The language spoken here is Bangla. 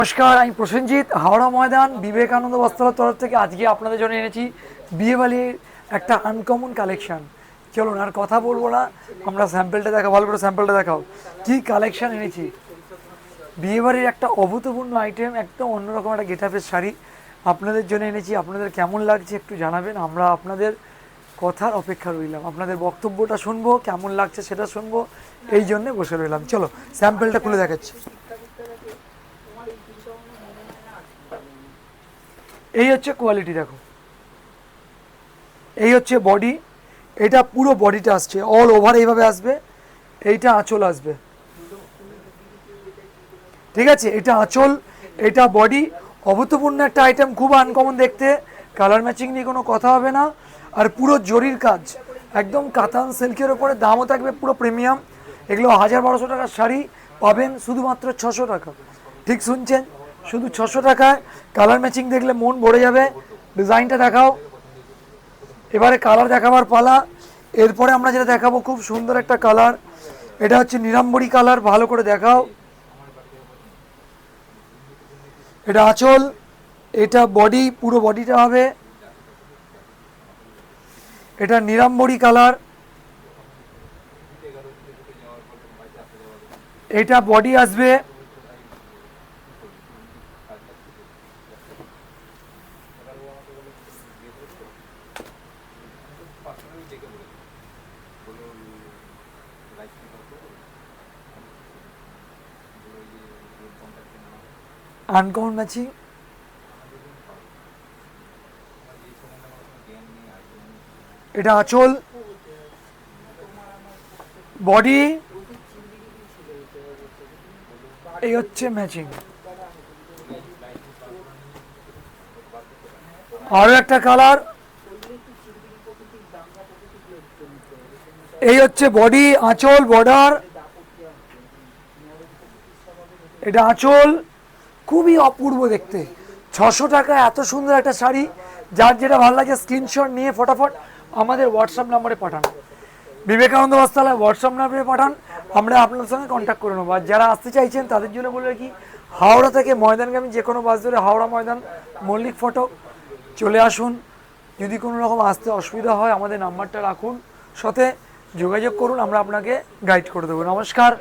নমস্কার, আমি প্রসেনজিৎ। হাওড়া ময়দান বিবেকানন্দ বস্ত্রালয়ের তরফ থেকে আজকে আপনাদের জন্য এনেছি বিয়েবাড়ির একটা আনকমন কালেকশন। চলুন আর কথা বলবো না, আমরা স্যাম্পেলটা দেখাও, ভালো করে স্যাম্পেলটা দেখাও কি কালেকশন এনেছি। বিয়েবাড়ির একটা অভূতপূর্ণ আইটেম, একদম অন্যরকম একটা গেটআপের শাড়ি আপনাদের জন্য এনেছি। আপনাদের কেমন লাগছে একটু জানাবেন, আমরা আপনাদের কথার অপেক্ষা রইলাম, আপনাদের বক্তব্যটা শুনবো, কেমন লাগছে সেটা শুনবো, এই জন্যে বসে রইলাম। চলো স্যাম্পেলটা খুলে দেখাচ্ছি। এই হচ্ছে কোয়ালিটি, দেখো এই হচ্ছে বডি, এটা পুরো বডিটা আসছে অল ওভার এইভাবে আসবে। এইটা আঁচল আসবে, ঠিক আছে, এটা আঁচল, এটা বডি। অভূতপূর্ণ একটা আইটেম, খুব আনকমন দেখতে, কালার ম্যাচিং নিয়ে কোনো কথা হবে না। আর পুরো জরির কাজ, একদম কাতান সিল্কের ওপরে, দামও থাকবে পুরো প্রিমিয়াম। এগুলো 1000-1200 টাকার শাড়ি পাবেন শুধুমাত্র 600 টাকা। ঠিক শুনছেন, শুধু 600 টাকায়। কালার ম্যাচিং দেখলে মন ভরে যাবে। ডিজাইনটা দেখাও, এবারে কালার দেখাবার পালা। এরপরে আমরা যেটা দেখাবো খুব সুন্দর একটা কালার, এটা হচ্ছে নিরাম্বরী কালার, ভালো করে দেখাও। এটা আঁচল, এটা বডি, পুরো বডিটা হবে। এটা নিরাম্বরী কালার, এটা বডি আসবে। আনকমন ম্যাচিং, এটা আঁচল, বডি, এই হচ্ছে ম্যাচিং। আরো একটা কালার, এই হচ্ছে বডি, আঁচল, বর্ডার, এটা আঁচল। খুবই অপূর্ব দেখতে। 600 টাকা এত সুন্দর একটা শাড়ি, যার যেটা ভালো লাগে স্ক্রিনশট নিয়ে ফটাফট আমাদের হোয়াটসঅ্যাপ নাম্বারে পাঠান। বিবেকানন্দ বস্ত্রালয় হোয়াটসঅ্যাপ নাম্বারে পাঠান, আমরা আপনার সঙ্গে কন্ট্যাক্ট করে নেবো। আর যারা আসতে চাইছেন তাদের জন্য বলে রাখি, হাওড়া থেকে ময়দানগামী যে কোনো বাস ধরে হাওড়া ময়দান মল্লিক ফটক চলে আসুন। যদি কোনো রকম আসতে অসুবিধা হয় আমাদের নাম্বারটা রাখুন, সাথে যোগাযোগ করুন, আমরা আপনাকে গাইড করে দেবো। নমস্কার।